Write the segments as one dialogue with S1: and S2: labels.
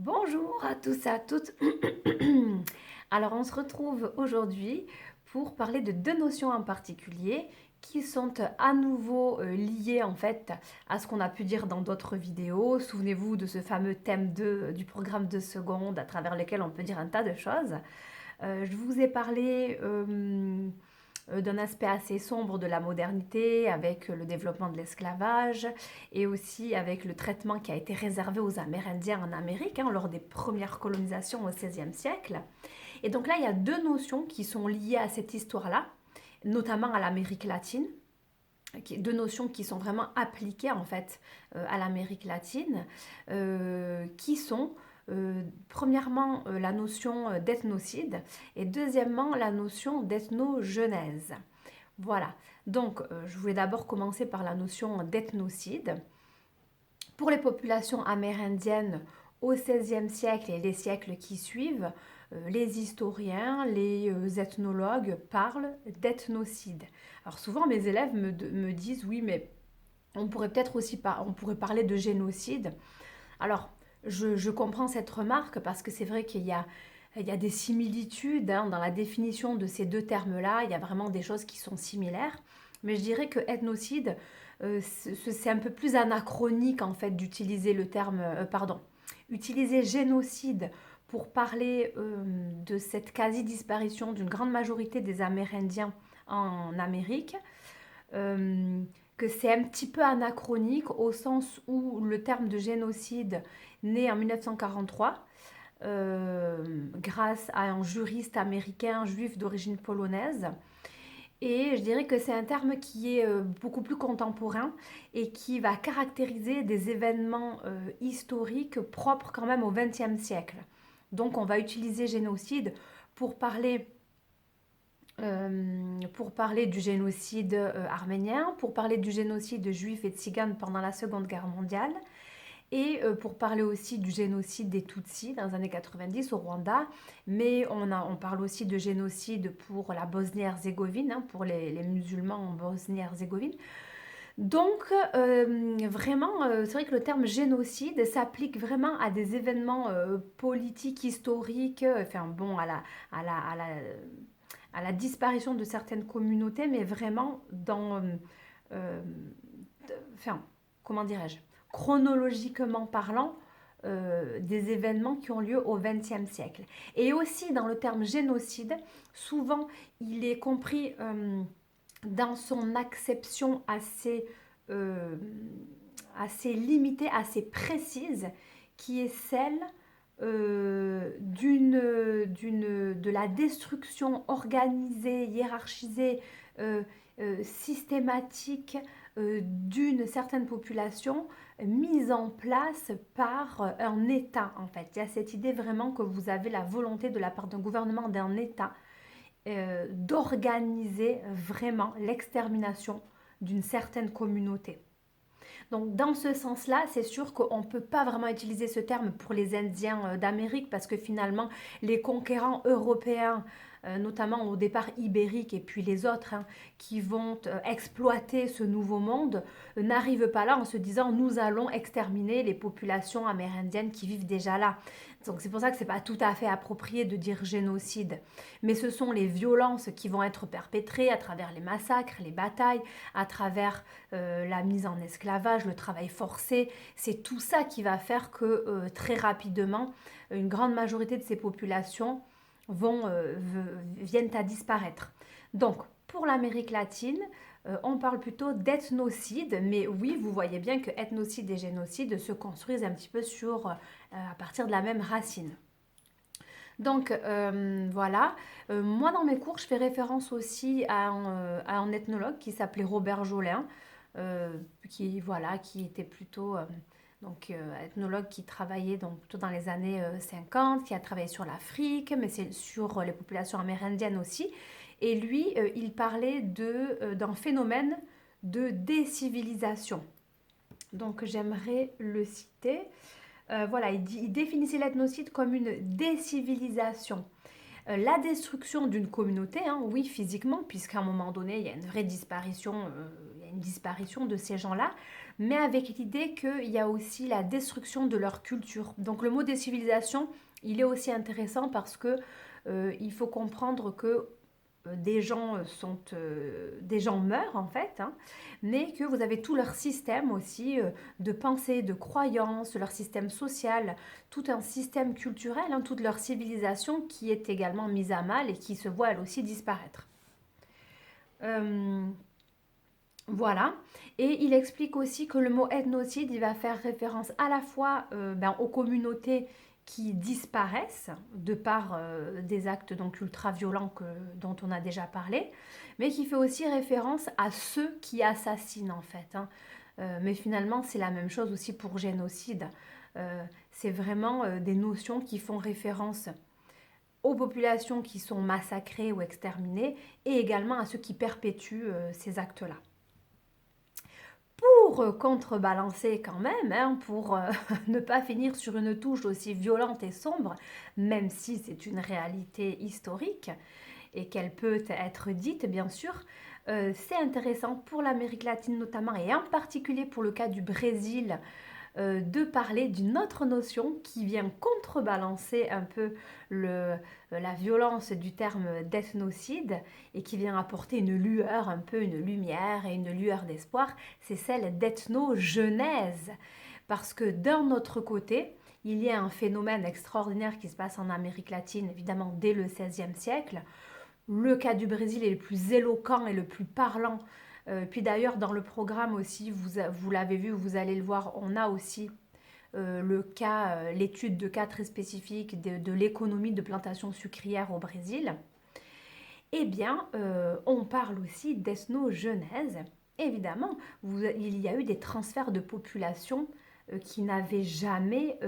S1: Bonjour à tous et à toutes. Alors, on se retrouve aujourd'hui pour parler de deux notions en particulier qui sont à nouveau liées en fait à ce qu'on a pu dire dans d'autres vidéos. Souvenez-vous de ce fameux thème du programme de seconde à travers lequel on peut dire un tas de choses. Je vous ai parlé d'un aspect assez sombre de la modernité avec le développement de l'esclavage et aussi avec le traitement qui a été réservé aux Amérindiens en Amérique lors des premières colonisations au XVIe siècle. Et donc là, il y a deux notions qui sont liées à cette histoire-là, notamment à l'Amérique latine, deux notions qui sont vraiment appliquées en fait à l'Amérique latine, qui sont premièrement la notion d'ethnocide et deuxièmement la notion d'ethnogenèse. Voilà, donc je voulais d'abord commencer par la notion d'ethnocide. Pour les populations amérindiennes au XVIe siècle et les siècles qui suivent, les historiens, les ethnologues parlent d'ethnocide. Alors souvent mes élèves me disent oui mais on pourrait peut-être aussi on pourrait parler de génocide. Alors je comprends cette remarque parce que c'est vrai il y a des similitudes dans la définition de ces deux termes-là, il y a vraiment des choses qui sont similaires, mais je dirais que ethnocide, c'est un peu plus anachronique en fait d'utiliser le terme, pardon, utiliser génocide pour parler de cette quasi-disparition d'une grande majorité des Amérindiens en Amérique, euh, que c'est un petit peu anachronique au sens où le terme de génocide naît en 1943 grâce à un juriste américain juif d'origine polonaise. Et je dirais que c'est un terme qui est beaucoup plus contemporain et qui va caractériser des événements historiques propres quand même au XXe siècle. Donc on va utiliser génocide pour pour parler du génocide arménien, pour parler du génocide juif et tsigane pendant la Seconde Guerre mondiale, et pour parler aussi du génocide des Tutsis dans les années 90 au Rwanda, mais on parle aussi de génocide pour la Bosnie-Herzégovine, pour les musulmans en Bosnie-Herzégovine. Donc, vraiment, c'est vrai que le terme génocide s'applique vraiment à des événements politiques, historiques, enfin bon, à la disparition de certaines communautés, mais vraiment euh, enfin, comment dirais-je, chronologiquement parlant, des événements qui ont lieu au XXe siècle. Et aussi dans le terme génocide, souvent il est compris dans son acception euh, assez limitée, assez précise, qui est celle de la destruction organisée, hiérarchisée, systématique d'une certaine population mise en place par un État en fait. Il y a cette idée vraiment que vous avez la volonté de la part d'un gouvernement, d'un État, d'organiser vraiment l'extermination d'une certaine communauté. Donc dans ce sens-là, c'est sûr qu'on ne peut pas vraiment utiliser ce terme pour les Indiens d'Amérique parce que finalement, les conquérants européens, notamment au départ ibérique et puis les autres qui vont exploiter ce nouveau monde, n'arrivent pas là en se disant nous allons exterminer les populations amérindiennes qui vivent déjà là. Donc c'est pour ça que c'est pas tout à fait approprié de dire génocide. Mais ce sont les violences qui vont être perpétrées à travers les massacres, les batailles, à travers la mise en esclavage, le travail forcé. C'est tout ça qui va faire que très rapidement, une grande majorité de ces populations viennent à disparaître. Donc, pour l'Amérique latine, on parle plutôt d'ethnocide, mais oui, vous voyez bien que ethnocide et génocide se construisent un petit peu à partir de la même racine. Donc voilà, moi dans mes cours, je fais référence aussi à un ethnologue qui s'appelait Robert Jolin, qui était plutôt ethnologue qui travaillait donc plutôt dans les années 50, qui a travaillé sur l'Afrique, mais c'est sur les populations amérindiennes aussi. Et lui, il parlait d'un phénomène de décivilisation. Donc j'aimerais le citer. Voilà, il définissait l'ethnocide comme une décivilisation. La destruction d'une communauté, oui, physiquement, puisqu'à un moment donné, il y a une vraie disparition, il y a une disparition de ces gens-là, mais avec l'idée qu'il y a aussi la destruction de leur culture. Donc le mot des civilisations, il est aussi intéressant parce que il faut comprendre que des gens meurent en fait, hein, mais que vous avez tout leur système aussi de pensée, de croyance, leur système social, tout un système culturel, hein, toute leur civilisation qui est également mise à mal et qui se voit elle aussi disparaître. Euh, voilà. Et il explique aussi que le mot ethnocide, il va faire référence à la fois aux communautés qui disparaissent de par des actes donc ultra violents dont on a déjà parlé, mais qui fait aussi référence à ceux qui assassinent en fait, hein. Mais finalement, c'est la même chose aussi pour génocide. C'est vraiment des notions qui font référence aux populations qui sont massacrées ou exterminées et également à ceux qui perpétuent ces actes-là. Pour contrebalancer quand même, hein, pour ne pas finir sur une touche aussi violente et sombre, même si c'est une réalité historique et qu'elle peut être dite bien sûr, c'est intéressant pour l'Amérique latine notamment et en particulier pour le cas du Brésil de parler d'une autre notion qui vient contrebalancer un peu la violence du terme d'ethnocide et qui vient apporter une lueur, un peu une lumière et une lueur d'espoir, c'est celle d'ethnogenèse. Parce que d'un autre côté, il y a un phénomène extraordinaire qui se passe en Amérique latine, évidemment dès le XVIe siècle. Le cas du Brésil est le plus éloquent et le plus parlant. Puis d'ailleurs, dans le programme aussi, vous l'avez vu, vous allez le voir, on a aussi l'étude de cas très spécifiques de l'économie de plantation sucrière au Brésil. Eh bien, on parle aussi d'ethnogenèse. Évidemment, il y a eu des transferts de population qui n'avaient jamais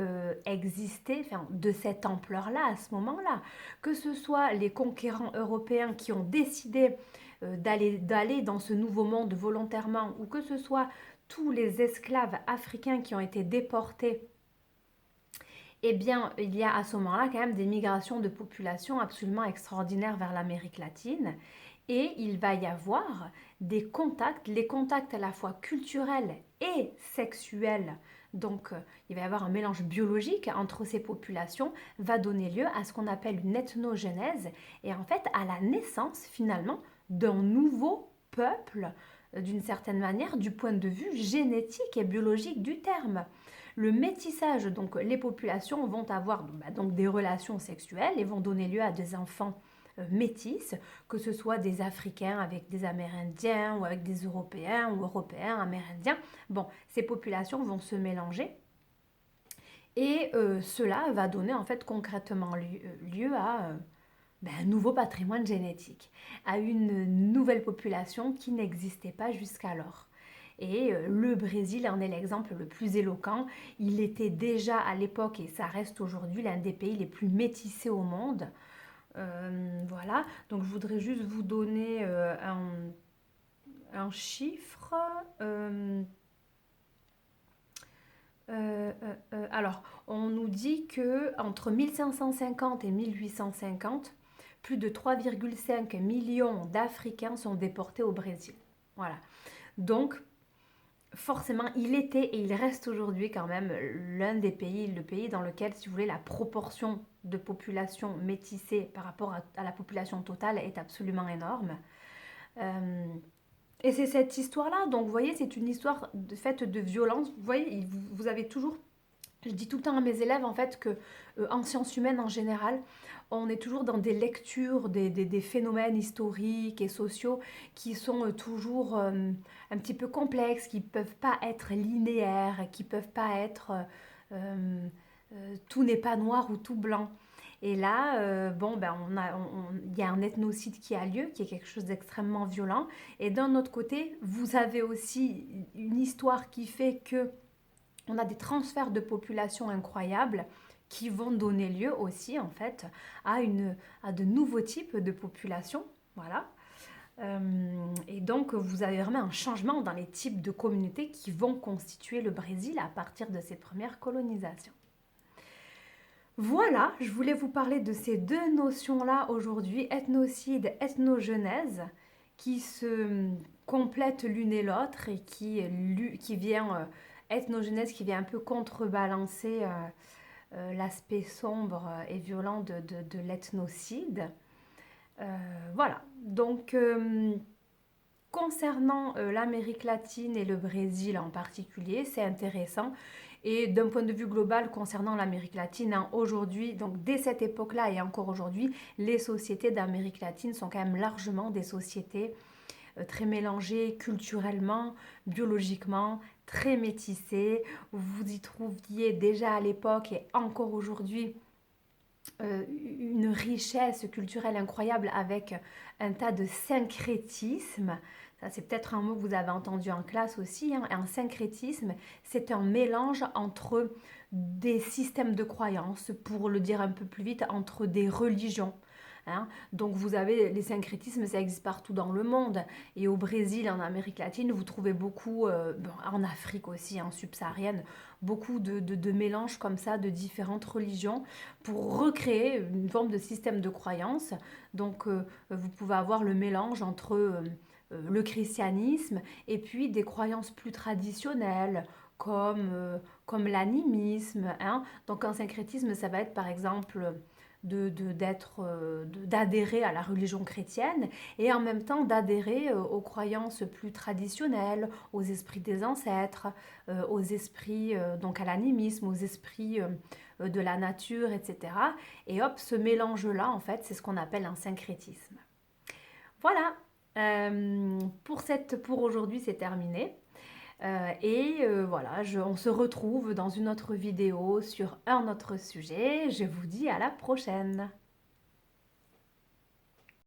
S1: existé de cette ampleur-là à ce moment-là. Que ce soit les conquérants européens qui ont décidé d'aller dans ce nouveau monde volontairement, ou que ce soit tous les esclaves africains qui ont été déportés, eh bien, il y a à ce moment-là quand même des migrations de population absolument extraordinaires vers l'Amérique latine. Et il va y avoir des contacts, les contacts à la fois culturels et sexuels. Donc, il va y avoir un mélange biologique entre ces populations, va donner lieu à ce qu'on appelle une ethnogenèse, et en fait à la naissance finalement d'un nouveau peuple, d'une certaine manière, du point de vue génétique et biologique du terme. Le métissage, donc les populations vont avoir donc des relations sexuelles et vont donner lieu à des enfants métis, que ce soit des Africains avec des Amérindiens ou avec des Européens ou Européens, Amérindiens. Bon, ces populations vont se mélanger et cela va donner en fait concrètement lieu à un nouveau patrimoine génétique, à une nouvelle population qui n'existait pas jusqu'alors. Et le Brésil en est l'exemple le plus éloquent. Il était déjà à l'époque, et ça reste aujourd'hui, l'un des pays les plus métissés au monde. Voilà, donc je voudrais juste vous donner un chiffre. Alors, on nous dit que entre 1550 et 1850, plus de 3,5 millions d'Africains sont déportés au Brésil. Voilà. Donc, forcément, il était et il reste aujourd'hui quand même l'un des pays, le pays dans lequel, si vous voulez, la proportion de population métissée par rapport à la population totale est absolument énorme. Et c'est cette histoire-là, donc vous voyez, c'est une histoire faite de violence. Vous voyez, vous avez toujours, je dis tout le temps à mes élèves en fait que en sciences humaines en général, on est toujours dans des lectures des phénomènes historiques et sociaux qui sont toujours un petit peu complexes, qui ne peuvent pas être linéaires, qui ne peuvent pas être tout n'est pas noir ou tout blanc. Et là, il y a un ethnocide qui a lieu, qui est quelque chose d'extrêmement violent. Et d'un autre côté, vous avez aussi une histoire qui fait que on a des transferts de population incroyables qui vont donner lieu aussi en fait à de nouveaux types de populations. Voilà. Et donc vous avez vraiment un changement dans les types de communautés qui vont constituer le Brésil à partir de ces premières colonisations. Voilà, je voulais vous parler de ces deux notions-là aujourd'hui, ethnocide, ethnogenèse, qui se complètent l'une et l'autre et qui vient, ethnogenèse, qui vient un peu contrebalancer l'aspect sombre et violent de l'ethnocide. Voilà, donc concernant l'Amérique latine et le Brésil en particulier, c'est intéressant. Et d'un point de vue global, concernant l'Amérique latine, hein, aujourd'hui, donc dès cette époque-là et encore aujourd'hui, les sociétés d'Amérique latine sont quand même largement des sociétés très mélangées culturellement, biologiquement, très métissées. Vous y trouviez déjà à l'époque et encore aujourd'hui une richesse culturelle incroyable avec un tas de syncrétisme. Ça, c'est peut-être un mot que vous avez entendu en classe aussi, hein. Un syncrétisme, c'est un mélange entre des systèmes de croyances, pour le dire un peu plus vite, entre des religions. Hein. Donc vous avez les syncrétismes, ça existe partout dans le monde. Et au Brésil, en Amérique latine, vous trouvez beaucoup, bon, en Afrique aussi, en subsaharienne, beaucoup de mélanges comme ça de différentes religions pour recréer une forme de système de croyance. Donc vous pouvez avoir le mélange entre le christianisme et puis des croyances plus traditionnelles comme l'animisme. Hein. Donc un syncrétisme, ça va être par exemple d'adhérer à la religion chrétienne et en même temps d'adhérer aux croyances plus traditionnelles, aux esprits des ancêtres, aux esprits, donc à l'animisme, aux esprits de la nature, etc. Et hop, ce mélange-là, en fait, c'est ce qu'on appelle un syncrétisme. Voilà, pour aujourd'hui, c'est terminé. Voilà, on se retrouve dans une autre vidéo sur un autre sujet. Je vous dis à la prochaine.